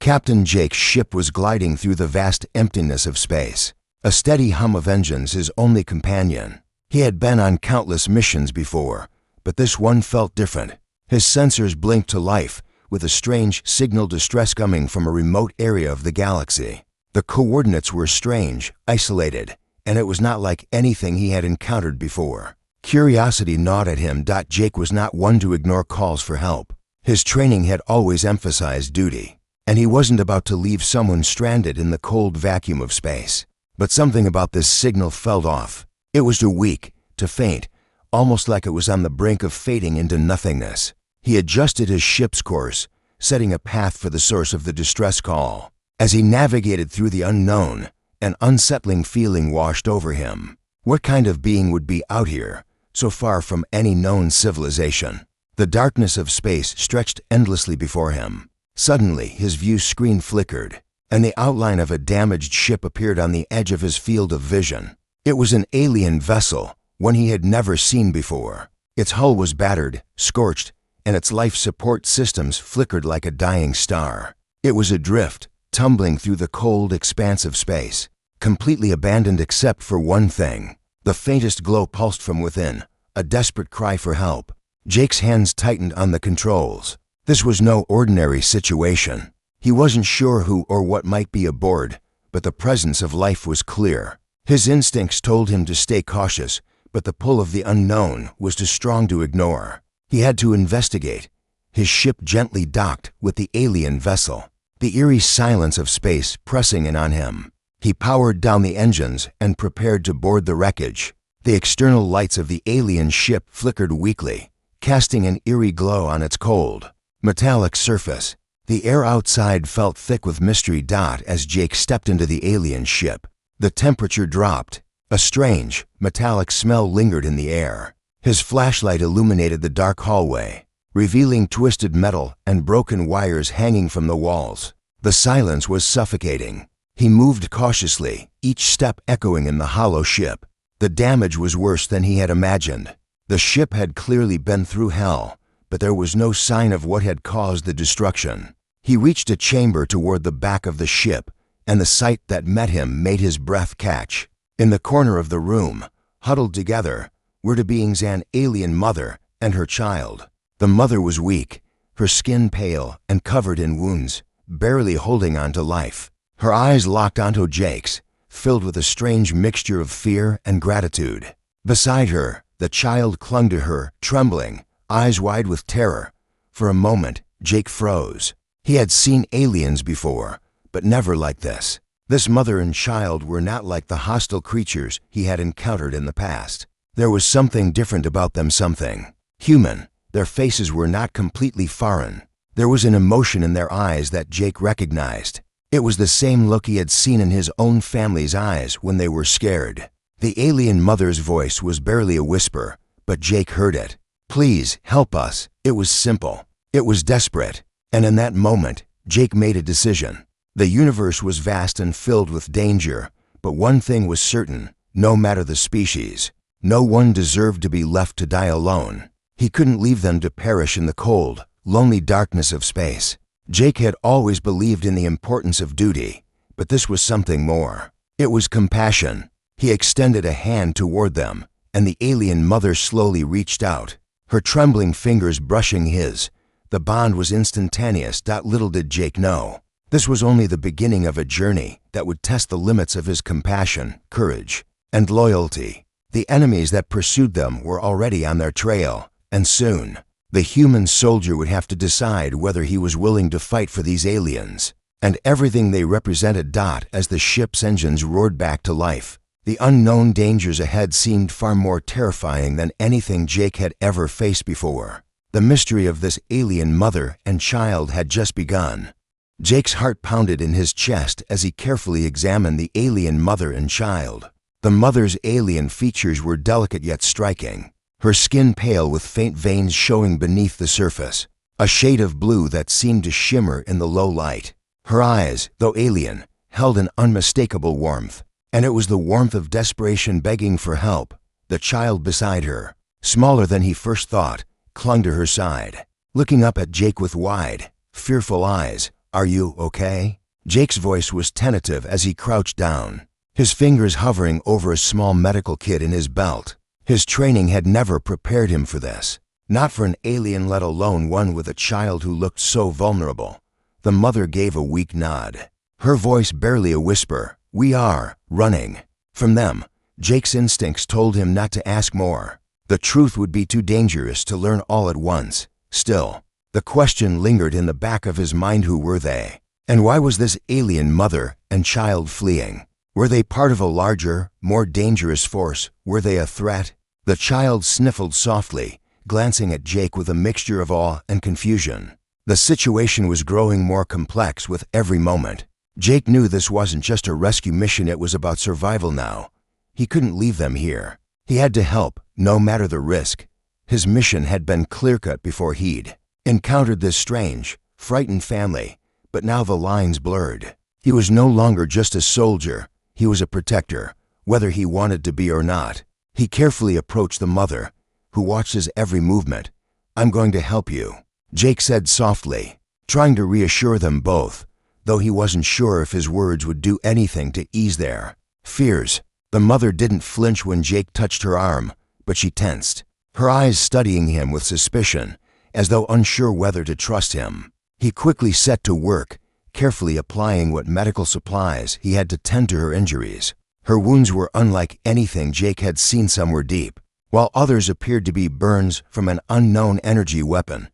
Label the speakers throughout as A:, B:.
A: Captain Jake's ship was gliding through the vast emptiness of space. A steady hum of engines his only companion. He had been on countless missions before, but this one felt different. His sensors blinked to life, with a strange signal distress coming from a remote area of the galaxy. The coordinates were strange, isolated, and it was not like anything he had encountered before. Curiosity gnawed at him. Jake was not one to ignore calls for help. His training had always emphasized duty, and he wasn't about to leave someone stranded in the cold vacuum of space. But something about this signal felt off. It was too weak, too faint, almost like it was on the brink of fading into nothingness. He adjusted his ship's course, setting a path for the source of the distress call. As he navigated through the unknown, an unsettling feeling washed over him. What kind of being would be out here, so far from any known civilization? The darkness of space stretched endlessly before him. Suddenly, his view screen flickered, and the outline of a damaged ship appeared on the edge of his field of vision. It was an alien vessel, one he had never seen before. Its hull was battered, scorched, and its life support systems flickered like a dying star. It was adrift, tumbling through the cold expanse of space, completely abandoned except for one thing. The faintest glow pulsed from within, a desperate cry for help. Jake's hands tightened on the controls. This was no ordinary situation. He wasn't sure who or what might be aboard, but the presence of life was clear. His instincts told him to stay cautious, but the pull of the unknown was too strong to ignore. He had to investigate. His ship gently docked with the alien vessel, the eerie silence of space pressing in on him. He powered down the engines and prepared to board the wreckage. The external lights of the alien ship flickered weakly, casting an eerie glow on its cold, metallic surface. The air outside felt thick with mystery. As Jake stepped into the alien ship, the temperature dropped. A strange, metallic smell lingered in the air. His flashlight illuminated the dark hallway, revealing twisted metal and broken wires hanging from the walls. The silence was suffocating. He moved cautiously, each step echoing in the hollow ship. The damage was worse than he had imagined. The ship had clearly been through hell, but there was no sign of what had caused the destruction. He reached a chamber toward the back of the ship, and the sight that met him made his breath catch. In the corner of the room, huddled together, were two beings: an alien mother and her child. The mother was weak, her skin pale and covered in wounds, barely holding on to life. Her eyes locked onto Jake's, filled with a strange mixture of fear and gratitude. Beside her, the child clung to her, trembling, eyes wide with terror. For a moment, Jake froze. He had seen aliens before, but never like this. This mother and child were not like the hostile creatures he had encountered in the past. There was something different about them, something human. Their faces were not completely foreign. There was an emotion in their eyes that Jake recognized. It was the same look he had seen in his own family's eyes when they were scared. The alien mother's voice was barely a whisper, but Jake heard it. "Please, help us." It was simple. It was desperate. And in that moment, Jake made a decision. The universe was vast and filled with danger, but one thing was certain: no matter the species, no one deserved to be left to die alone. He couldn't leave them to perish in the cold, lonely darkness of space. Jake had always believed in the importance of duty, but this was something more. It was compassion. He extended a hand toward them, and the alien mother slowly reached out, her trembling fingers brushing his. The bond was instantaneous. Little did Jake know, this was only the beginning of a journey that would test the limits of his compassion, courage, and loyalty. The enemies that pursued them were already on their trail, and soon, the human soldier would have to decide whether he was willing to fight for these aliens, and everything they represented. As the ship's engines roared back to life, the unknown dangers ahead seemed far more terrifying than anything Jake had ever faced before. The mystery of this alien mother and child had just begun. Jake's heart pounded in his chest as he carefully examined the alien mother and child. The mother's alien features were delicate yet striking, her skin pale with faint veins showing beneath the surface, a shade of blue that seemed to shimmer in the low light. Her eyes, though alien, held an unmistakable warmth, and it was the warmth of desperation begging for help. The child beside her, smaller than he first thought, clung to her side, looking up at Jake with wide, fearful eyes, "Are you okay?" Jake's voice was tentative as he crouched down, his fingers hovering over a small medical kit in his belt. His training had never prepared him for this, not for an alien, let alone one with a child who looked so vulnerable. The mother gave a weak nod, her voice barely a whisper. "We are running from them." Jake's instincts told him not to ask more. The truth would be too dangerous to learn all at once. Still, the question lingered in the back of his mind: who were they? And why was this alien mother and child fleeing? Were they part of a larger, more dangerous force? Were they a threat? The child sniffled softly, glancing at Jake with a mixture of awe and confusion. The situation was growing more complex with every moment. Jake knew this wasn't just a rescue mission, it was about survival now. He couldn't leave them here. He had to help, no matter the risk. His mission had been clear-cut before he'd encountered this strange, frightened family, but now the lines blurred. He was no longer just a soldier, he was a protector, whether he wanted to be or not. He carefully approached the mother, who watched his every movement. "I'm going to help you," Jake said softly, trying to reassure them both, though he wasn't sure if his words would do anything to ease their fears. The mother didn't flinch when Jake touched her arm, but she tensed, her eyes studying him with suspicion, as though unsure whether to trust him. He quickly set to work, carefully applying what medical supplies he had to tend to her injuries. Her wounds were unlike anything Jake had seen. Some were deep, while others appeared to be burns from an unknown energy weapon.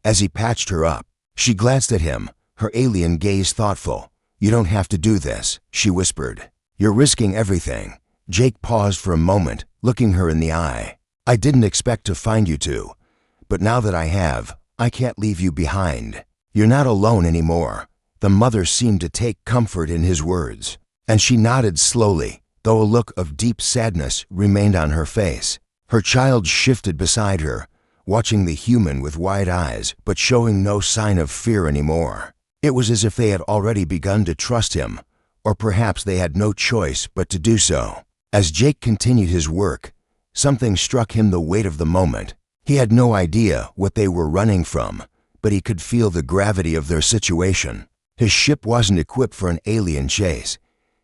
A: As he patched her up, she glanced at him, her alien gaze thoughtful. "You don't have to do this," she whispered. "You're risking everything." Jake paused for a moment, looking her in the eye. "I didn't expect to find you two, but now that I have, I can't leave you behind. You're not alone anymore." The mother seemed to take comfort in his words, and she nodded slowly, though a look of deep sadness remained on her face. Her child shifted beside her, watching the human with wide eyes, but showing no sign of fear anymore. It was as if they had already begun to trust him, or perhaps they had no choice but to do so. As Jake continued his work, something struck him: the weight of the moment. He had no idea what they were running from, but he could feel the gravity of their situation. His ship wasn't equipped for an alien chase.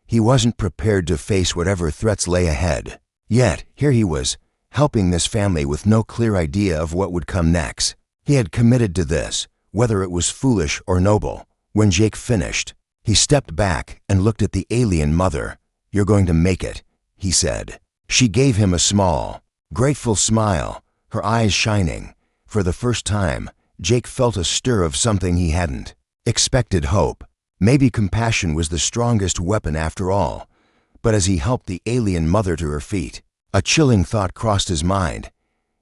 A: He wasn't prepared to face whatever threats lay ahead. Yet, here he was, helping this family with no clear idea of what would come next. He had committed to this, whether it was foolish or noble. When Jake finished, he stepped back and looked at the alien mother. "You're going to make it," he said. She gave him a small, grateful smile, her eyes shining. For the first time, Jake felt a stir of something he hadn't expected: hope. Maybe compassion was the strongest weapon after all. But as he helped the alien mother to her feet, a chilling thought crossed his mind.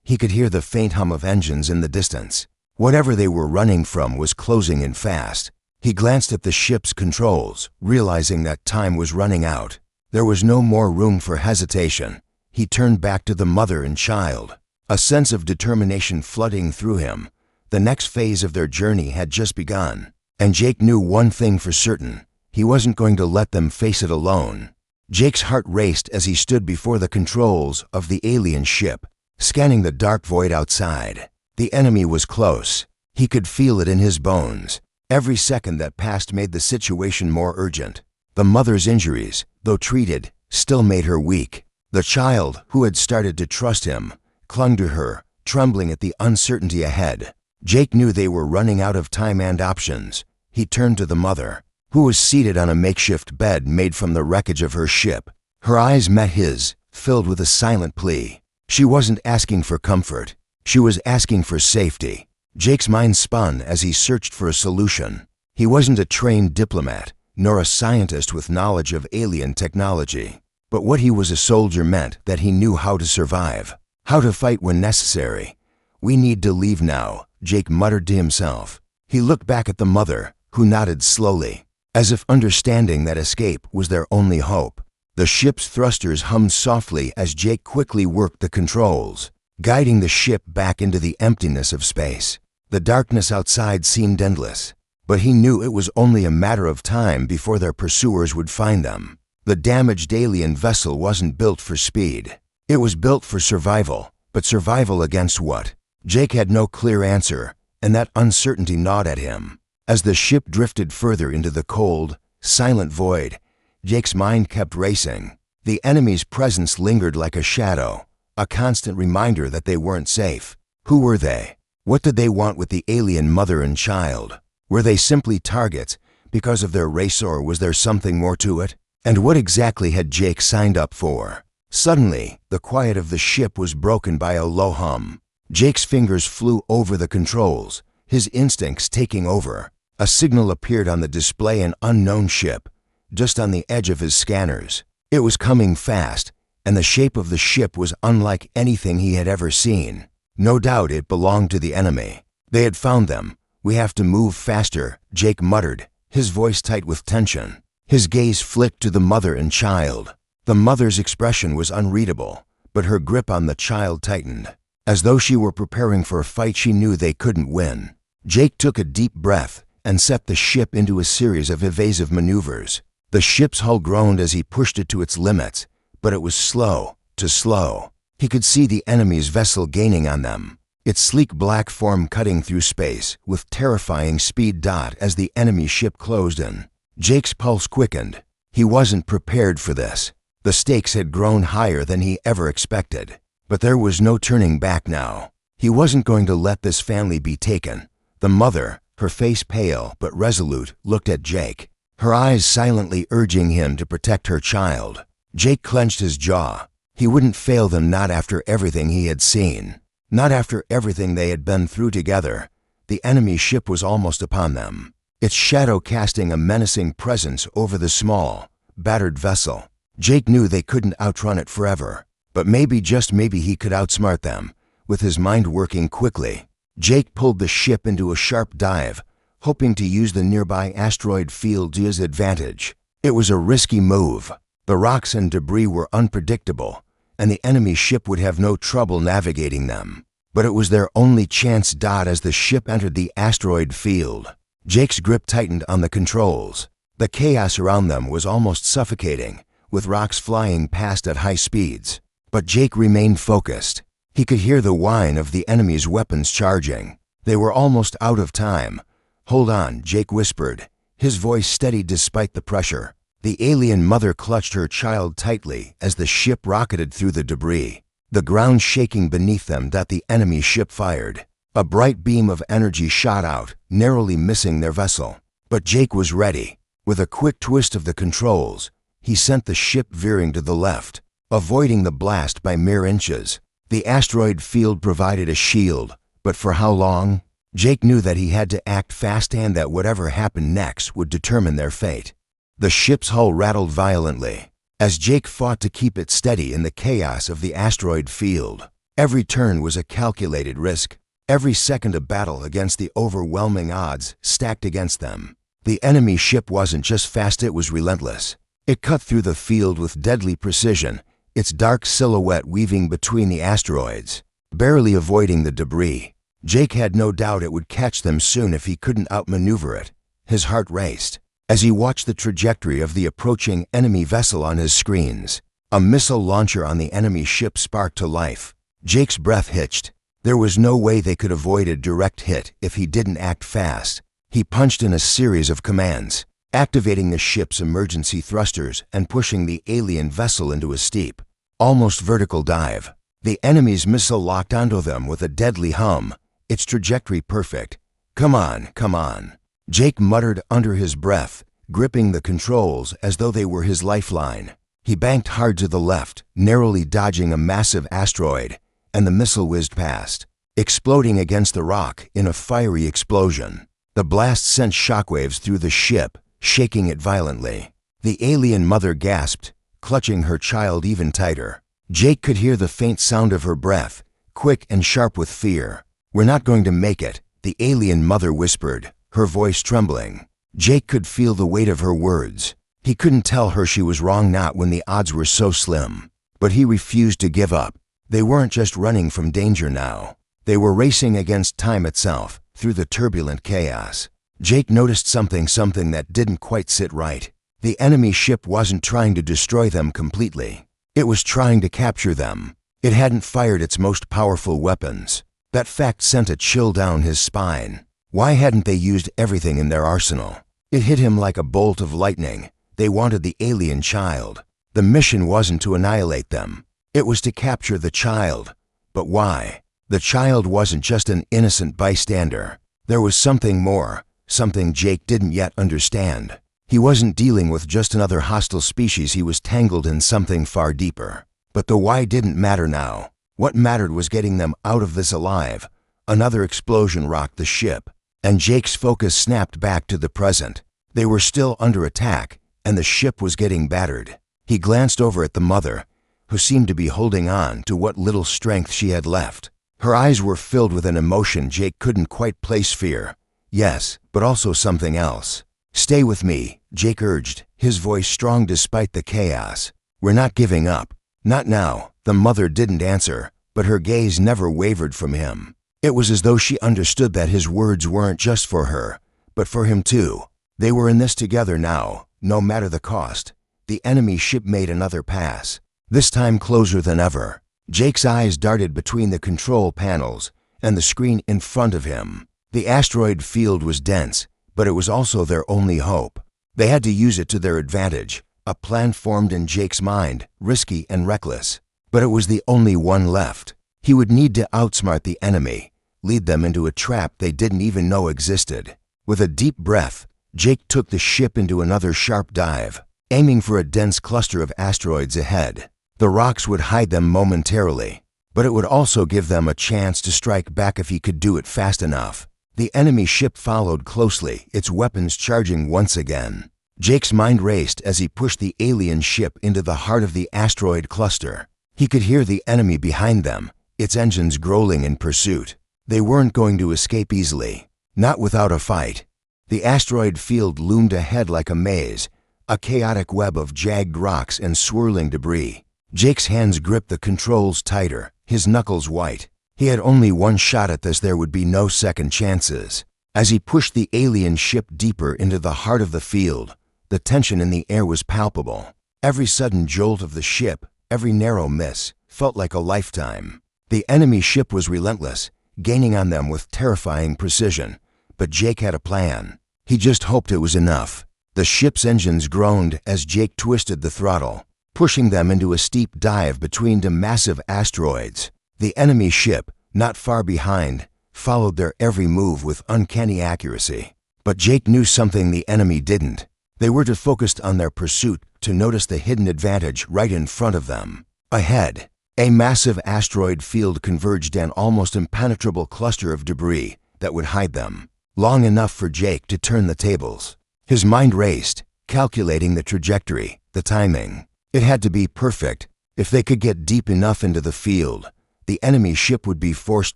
A: He could hear the faint hum of engines in the distance. Whatever they were running from was closing in fast. He glanced at the ship's controls, realizing that time was running out. There was no more room for hesitation. He turned back to the mother and child, a sense of determination flooding through him. The next phase of their journey had just begun, and Jake knew one thing for certain: he wasn't going to let them face it alone. Jake's heart raced as he stood before the controls of the alien ship, scanning the dark void outside. The enemy was close. He could feel it in his bones. Every second that passed made the situation more urgent. The mother's injuries, though treated, still made her weak. The child, who had started to trust him, clung to her, trembling at the uncertainty ahead. Jake knew they were running out of time and options. He turned to the mother, who was seated on a makeshift bed made from the wreckage of her ship. Her eyes met his, filled with a silent plea. She wasn't asking for comfort. She was asking for safety. Jake's mind spun as he searched for a solution. He wasn't a trained diplomat, nor a scientist with knowledge of alien technology. But what he was: a soldier meant that he knew how to survive, how to fight when necessary. "We need to leave now," Jake muttered to himself. He looked back at the mother, who nodded slowly, as if understanding that escape was their only hope. The ship's thrusters hummed softly as Jake quickly worked the controls, guiding the ship back into the emptiness of space. The darkness outside seemed endless, but he knew it was only a matter of time before their pursuers would find them. The damaged alien vessel wasn't built for speed. It was built for survival, but survival against what? Jake had no clear answer, and that uncertainty gnawed at him. As the ship drifted further into the cold, silent void, Jake's mind kept racing. The enemy's presence lingered like a shadow, a constant reminder that they weren't safe. Who were they? What did they want with the alien mother and child? Were they simply targets because of their race, or was there something more to it? And what exactly had Jake signed up for? Suddenly, the quiet of the ship was broken by a low hum. Jake's fingers flew over the controls, his instincts taking over. A signal appeared on the display, an unknown ship, just on the edge of his scanners. It was coming fast, and the shape of the ship was unlike anything he had ever seen. No doubt it belonged to the enemy. They had found them. "We have to move faster," Jake muttered, his voice tight with tension. His gaze flicked to the mother and child. The mother's expression was unreadable, but her grip on the child tightened. As though she were preparing for a fight she knew they couldn't win. Jake took a deep breath and set the ship into a series of evasive maneuvers. The ship's hull groaned as he pushed it to its limits, but it was slow, too slow. He could see the enemy's vessel gaining on them, its sleek black form cutting through space with terrifying speed. As the enemy ship closed in, Jake's pulse quickened. He wasn't prepared for this. The stakes had grown higher than he ever expected. But there was no turning back now. He wasn't going to let this family be taken. The mother, her face pale but resolute, looked at Jake, her eyes silently urging him to protect her child. Jake clenched his jaw. He wouldn't fail them, not after everything he had seen, not after everything they had been through together. The enemy ship was almost upon them, its shadow casting a menacing presence over the small, battered vessel. Jake knew they couldn't outrun it forever, but maybe, just maybe, he could outsmart them. With his mind working quickly, Jake pulled the ship into a sharp dive, hoping to use the nearby asteroid field to his advantage. It was a risky move. The rocks and debris were unpredictable, and the enemy ship would have no trouble navigating them. But it was their only chance. As the ship entered the asteroid field, Jake's grip tightened on the controls. The chaos around them was almost suffocating, with rocks flying past at high speeds. But Jake remained focused. He could hear the whine of the enemy's weapons charging. They were almost out of time. "Hold on," Jake whispered, his voice steady despite the pressure. The alien mother clutched her child tightly as the ship rocketed through the debris, the ground shaking beneath them. The enemy ship fired. A bright beam of energy shot out, narrowly missing their vessel. But Jake was ready. With a quick twist of the controls, he sent the ship veering to the left, avoiding the blast by mere inches. The asteroid field provided a shield, but for how long? Jake knew that he had to act fast, and that whatever happened next would determine their fate. The ship's hull rattled violently as Jake fought to keep it steady in the chaos of the asteroid field. Every turn was a calculated risk, every second a battle against the overwhelming odds stacked against them. The enemy ship wasn't just fast, it was relentless. It cut through the field with deadly precision, its dark silhouette weaving between the asteroids, barely avoiding the debris. Jake had no doubt it would catch them soon if he couldn't outmaneuver it. His heart raced as he watched the trajectory of the approaching enemy vessel on his screens. A missile launcher on the enemy ship sparked to life. Jake's breath hitched. There was no way they could avoid a direct hit if he didn't act fast. He punched in a series of commands, activating the ship's emergency thrusters and pushing the alien vessel into a steep, almost vertical dive. The enemy's missile locked onto them with a deadly hum, its trajectory perfect. Come on, come on," Jake muttered under his breath, gripping the controls as though they were his lifeline. He banked hard to the left, narrowly dodging a massive asteroid, and the missile whizzed past, exploding against the rock in a fiery explosion. The blast sent shockwaves through the ship, shaking it violently. The alien mother gasped, clutching her child even tighter. Jake could hear the faint sound of her breath, quick and sharp with fear. "We're not going to make it," the alien mother whispered, her voice trembling. Jake could feel the weight of her words. He couldn't tell her she was wrong, not when the odds were so slim. But he refused to give up. They weren't just running from danger now. They were racing against time itself, through the turbulent chaos. Jake noticed something that didn't quite sit right. The enemy ship wasn't trying to destroy them completely. It was trying to capture them. It hadn't fired its most powerful weapons. That fact sent a chill down his spine. Why hadn't they used everything in their arsenal? It hit him like a bolt of lightning. They wanted the alien child. The mission wasn't to annihilate them. It was to capture the child. But why? The child wasn't just an innocent bystander. There was something more, something Jake didn't yet understand. He wasn't dealing with just another hostile species, he was tangled in something far deeper. But the why didn't matter now. What mattered was getting them out of this alive. Another explosion rocked the ship, and Jake's focus snapped back to the present. They were still under attack, and the ship was getting battered. He glanced over at the mother, who seemed to be holding on to what little strength she had left. Her eyes were filled with an emotion Jake couldn't quite place: fear. Yes, but also something else. "Stay with me," Jake urged, his voice strong despite the chaos. "We're not giving up." "Not now." The mother didn't answer, but her gaze never wavered from him. It was as though she understood that his words weren't just for her, but for him too. They were in this together now, no matter the cost. The enemy ship made another pass, this time closer than ever. Jake's eyes darted between the control panels and the screen in front of him. The asteroid field was dense, but it was also their only hope. They had to use it to their advantage. A plan formed in Jake's mind, risky and reckless. But it was the only one left. He would need to outsmart the enemy, lead them into a trap they didn't even know existed. With a deep breath, Jake took the ship into another sharp dive, aiming for a dense cluster of asteroids ahead. The rocks would hide them momentarily, but it would also give them a chance to strike back if he could do it fast enough. The enemy ship followed closely, its weapons charging once again. Jake's mind raced as he pushed the alien ship into the heart of the asteroid cluster. He could hear the enemy behind them, its engines growling in pursuit. They weren't going to escape easily, not without a fight. The asteroid field loomed ahead like a maze, a chaotic web of jagged rocks and swirling debris. Jake's hands gripped the controls tighter, his knuckles white. He had only one shot at this, there would be no second chances. As he pushed the alien ship deeper into the heart of the field, the tension in the air was palpable. Every sudden jolt of the ship, every narrow miss, felt like a lifetime. The enemy ship was relentless, gaining on them with terrifying precision. But Jake had a plan. He just hoped it was enough. The ship's engines groaned as Jake twisted the throttle, pushing them into a steep dive between two massive asteroids. The enemy ship, not far behind, followed their every move with uncanny accuracy. But Jake knew something the enemy didn't. They were too focused on their pursuit to notice the hidden advantage right in front of them. Ahead, a massive asteroid field converged, an almost impenetrable cluster of debris that would hide them, long enough for Jake to turn the tables. His mind raced, calculating the trajectory, the timing. It had to be perfect. If they could get deep enough into the field, the enemy ship would be forced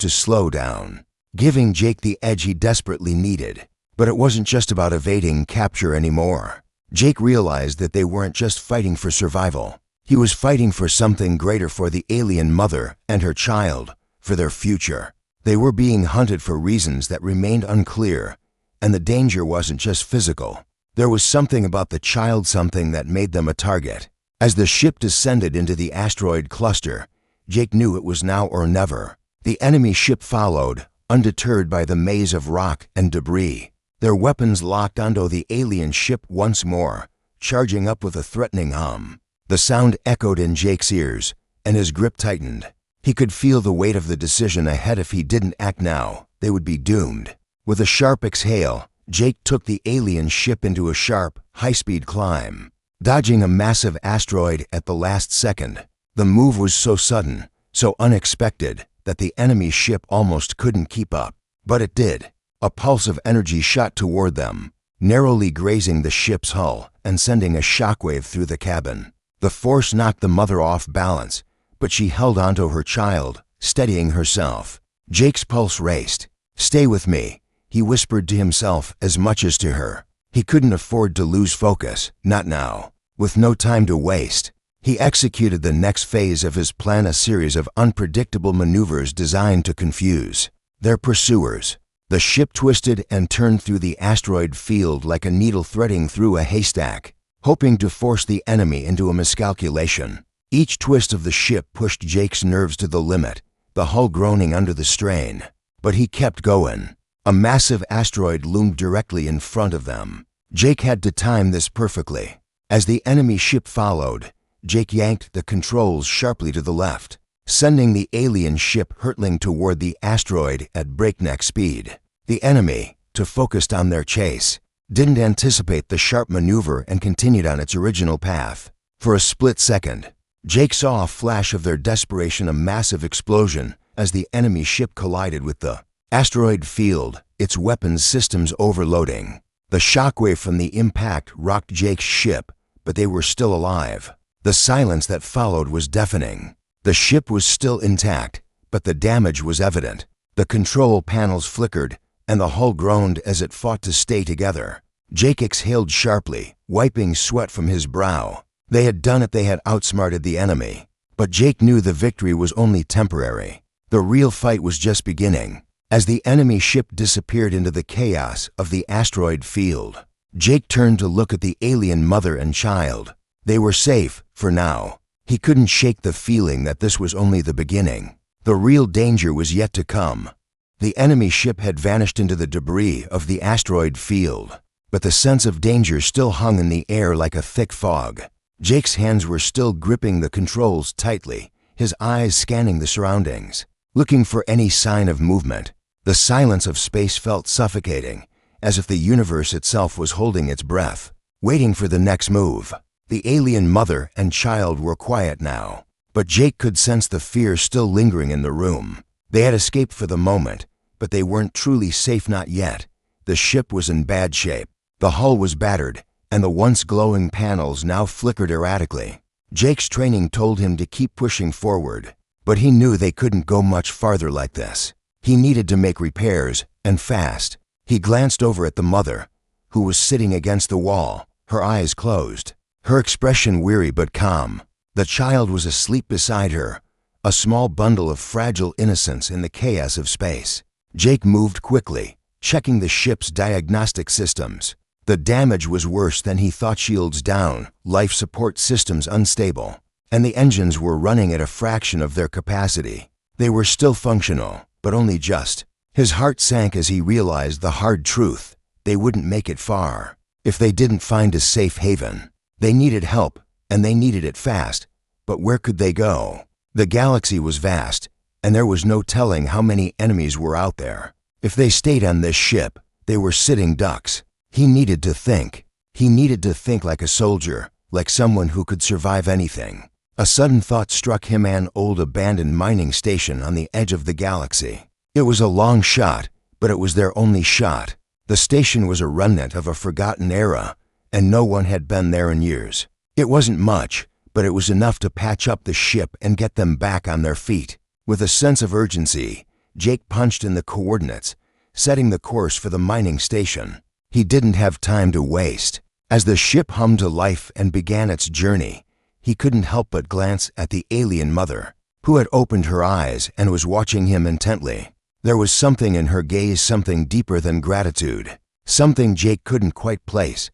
A: to slow down, giving Jake the edge he desperately needed. But it wasn't just about evading capture anymore. Jake realized that they weren't just fighting for survival. He was fighting for something greater, for the alien mother and her child, for their future. They were being hunted for reasons that remained unclear, and the danger wasn't just physical. There was something about the child, something that made them a target. As the ship descended into the asteroid cluster, Jake knew it was now or never. The enemy ship followed, undeterred by the maze of rock and debris. Their weapons locked onto the alien ship once more, charging up with a threatening hum. The sound echoed in Jake's ears, and his grip tightened. He could feel the weight of the decision ahead. If he didn't act now, they would be doomed. With a sharp exhale, Jake took the alien ship into a sharp, high-speed climb, dodging a massive asteroid at the last second. The move was so sudden, so unexpected, that the enemy ship almost couldn't keep up. But it did. A pulse of energy shot toward them, narrowly grazing the ship's hull and sending a shockwave through the cabin. The force knocked the mother off balance, but she held onto her child, steadying herself. Jake's pulse raced. "Stay with me," he whispered to himself as much as to her. He couldn't afford to lose focus, not now. With no time to waste, he executed the next phase of his plan, a series of unpredictable maneuvers designed to confuse their pursuers. The ship twisted and turned through the asteroid field like a needle threading through a haystack, hoping to force the enemy into a miscalculation. Each twist of the ship pushed Jake's nerves to the limit, the hull groaning under the strain. But he kept going. A massive asteroid loomed directly in front of them. Jake had to time this perfectly. As the enemy ship followed, Jake yanked the controls sharply to the left, sending the alien ship hurtling toward the asteroid at breakneck speed. The enemy, to focus on their chase, didn't anticipate the sharp maneuver and continued on its original path. For a split second, Jake saw a flash of their desperation, a massive explosion as the enemy ship collided with the asteroid field, its weapons systems overloading. The shockwave from the impact rocked Jake's ship, but they were still alive. The silence that followed was deafening. The ship was still intact, but the damage was evident. The control panels flickered, and the hull groaned as it fought to stay together. Jake exhaled sharply, wiping sweat from his brow. They had done it. They had outsmarted the enemy. But Jake knew the victory was only temporary. The real fight was just beginning. As the enemy ship disappeared into the chaos of the asteroid field, Jake turned to look at the alien mother and child. They were safe, for now. He couldn't shake the feeling that this was only the beginning. The real danger was yet to come. The enemy ship had vanished into the debris of the asteroid field, but the sense of danger still hung in the air like a thick fog. Jake's hands were still gripping the controls tightly, his eyes scanning the surroundings, looking for any sign of movement. The silence of space felt suffocating, as if the universe itself was holding its breath, waiting for the next move. The alien mother and child were quiet now, but Jake could sense the fear still lingering in the room. They had escaped for the moment, but they weren't truly safe, not yet. The ship was in bad shape. The hull was battered, and the once glowing panels now flickered erratically. Jake's training told him to keep pushing forward, but he knew they couldn't go much farther like this. He needed to make repairs, and fast. He glanced over at the mother, who was sitting against the wall, her eyes closed, her expression weary but calm. The child was asleep beside her, a small bundle of fragile innocence in the chaos of space. Jake moved quickly, checking the ship's diagnostic systems. The damage was worse than he thought. Shields down, life support systems unstable, and the engines were running at a fraction of their capacity. They were still functional, but only just. His heart sank as he realized the hard truth. They wouldn't make it far if they didn't find a safe haven. They needed help, and they needed it fast. But where could they go? The galaxy was vast, and there was no telling how many enemies were out there. If they stayed on this ship, they were sitting ducks. He needed to think. He needed to think like a soldier, like someone who could survive anything. A sudden thought struck him: an old abandoned mining station on the edge of the galaxy. It was a long shot, but it was their only shot. The station was a remnant of a forgotten era, and no one had been there in years. It wasn't much, but it was enough to patch up the ship and get them back on their feet. With a sense of urgency, Jake punched in the coordinates, setting the course for the mining station. He didn't have time to waste. As the ship hummed to life and began its journey, he couldn't help but glance at the alien mother, who had opened her eyes and was watching him intently. There was something in her gaze, something deeper than gratitude, something Jake couldn't quite place.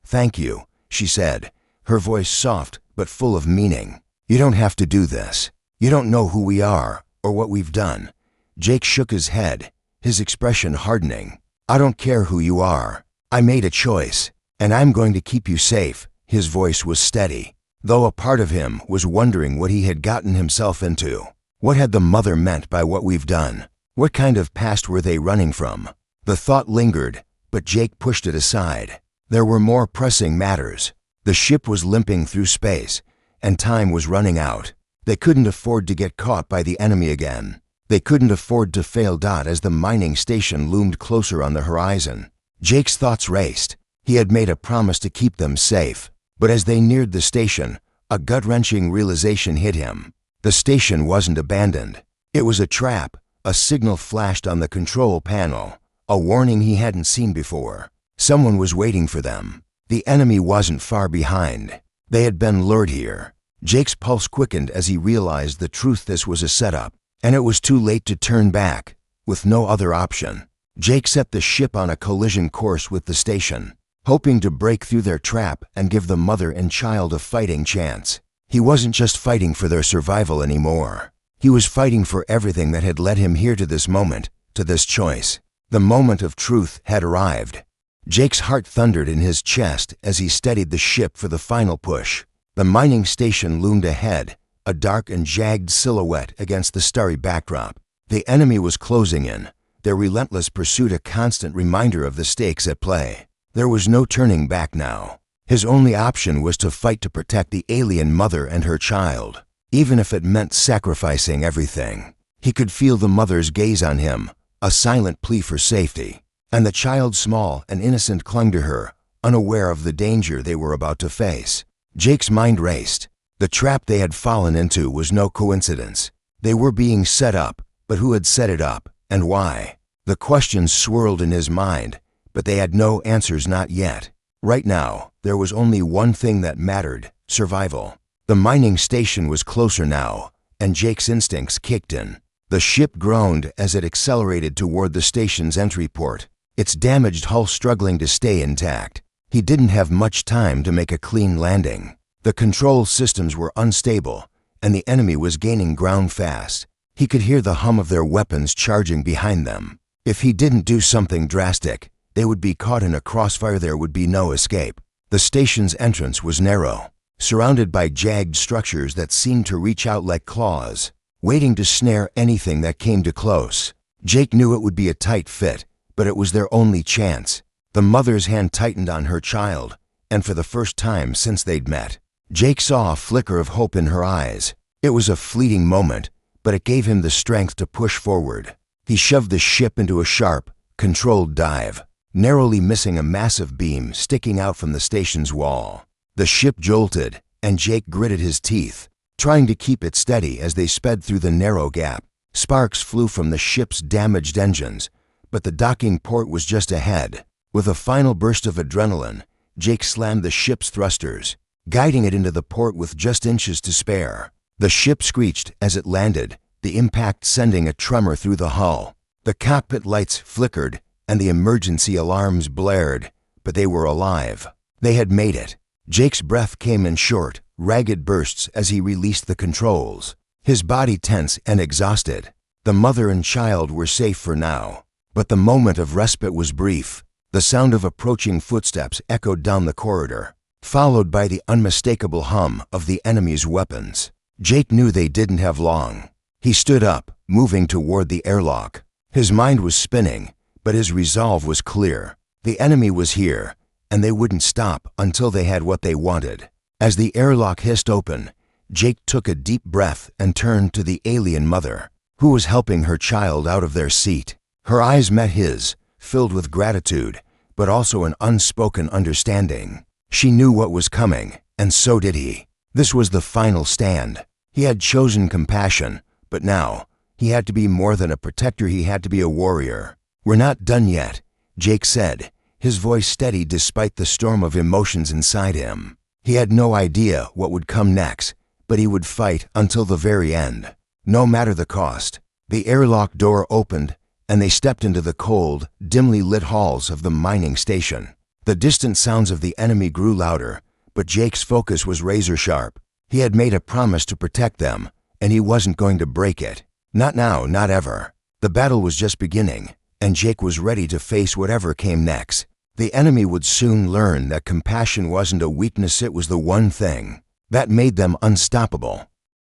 A: "Thank you," she said, her voice soft but full of meaning. "You don't have to do this. You don't know who we are or what we've done." Jake shook his head, his expression hardening. "I don't care who you are. I made a choice, and I'm going to keep you safe." His voice was steady, though a part of him was wondering what he had gotten himself into. What had the mother meant by what we've done? What kind of past were they running from? The thought lingered, but Jake pushed it aside. There were more pressing matters. The ship was limping through space, and time was running out. They couldn't afford to get caught by the enemy again. They couldn't afford to fail. As the mining station loomed closer on the horizon, Jake's thoughts raced. He had made a promise to keep them safe, but as they neared the station, a gut-wrenching realization hit him. The station wasn't abandoned. It was a trap. A signal flashed on the control panel, a warning he hadn't seen before. Someone was waiting for them. The enemy wasn't far behind. They had been lured here. Jake's pulse quickened as he realized the truth. This was a setup, and it was too late to turn back. With no other option, Jake set the ship on a collision course with the station, hoping to break through their trap and give the mother and child a fighting chance. He wasn't just fighting for their survival anymore. He was fighting for everything that had led him here, to this moment, to this choice. The moment of truth had arrived. Jake's heart thundered in his chest as he steadied the ship for the final push. The mining station loomed ahead, a dark and jagged silhouette against the starry backdrop. The enemy was closing in, their relentless pursuit a constant reminder of the stakes at play. There was no turning back now. His only option was to fight to protect the alien mother and her child, even if it meant sacrificing everything. He could feel the mother's gaze on him, a silent plea for safety, and the child, small and innocent, clung to her, unaware of the danger they were about to face. Jake's mind raced. The trap they had fallen into was no coincidence. They were being set up, but who had set it up, and why? The questions swirled in his mind, but they had no answers, not yet. Right now, there was only one thing that mattered: survival. The mining station was closer now, and Jake's instincts kicked in. The ship groaned as it accelerated toward the station's entry port, its damaged hull struggling to stay intact. He didn't have much time to make a clean landing. The control systems were unstable, and the enemy was gaining ground fast. He could hear the hum of their weapons charging behind them. If he didn't do something drastic, they would be caught in a crossfire. There would be no escape. The station's entrance was narrow, surrounded by jagged structures that seemed to reach out like claws, waiting to snare anything that came too close. Jake knew it would be a tight fit, but it was their only chance. The mother's hand tightened on her child, and for the first time since they'd met, Jake saw a flicker of hope in her eyes. It was a fleeting moment, but it gave him the strength to push forward. He shoved the ship into a sharp, controlled dive, narrowly missing a massive beam sticking out from the station's wall. The ship jolted, and Jake gritted his teeth, trying to keep it steady as they sped through the narrow gap. Sparks flew from the ship's damaged engines, but the docking port was just ahead. With a final burst of adrenaline, Jake slammed the ship's thrusters, guiding it into the port with just inches to spare. The ship screeched as it landed, the impact sending a tremor through the hull. The cockpit lights flickered, and the emergency alarms blared, but they were alive. They had made it. Jake's breath came in short, ragged bursts as he released the controls, his body tense and exhausted. The mother and child were safe for now, but the moment of respite was brief. The sound of approaching footsteps echoed down the corridor, followed by the unmistakable hum of the enemy's weapons. Jake knew they didn't have long. He stood up, moving toward the airlock. His mind was spinning, but his resolve was clear. The enemy was here, and they wouldn't stop until they had what they wanted. As the airlock hissed open, Jake took a deep breath and turned to the alien mother, who was helping her child out of their seat. Her eyes met his, filled with gratitude, but also an unspoken understanding. She knew what was coming, and so did he. This was the final stand. He had chosen compassion, but now, he had to be more than a protector. He had to be a warrior. "We're not done yet," Jake said, his voice steady despite the storm of emotions inside him. He had no idea what would come next, but he would fight until the very end, no matter the cost. The airlock door opened, and they stepped into the cold, dimly lit halls of the mining station. The distant sounds of the enemy grew louder, but Jake's focus was razor-sharp. He had made a promise to protect them, and he wasn't going to break it. Not now, not ever. The battle was just beginning, and Jake was ready to face whatever came next. The enemy would soon learn that compassion wasn't a weakness, it was the one thing that made them unstoppable.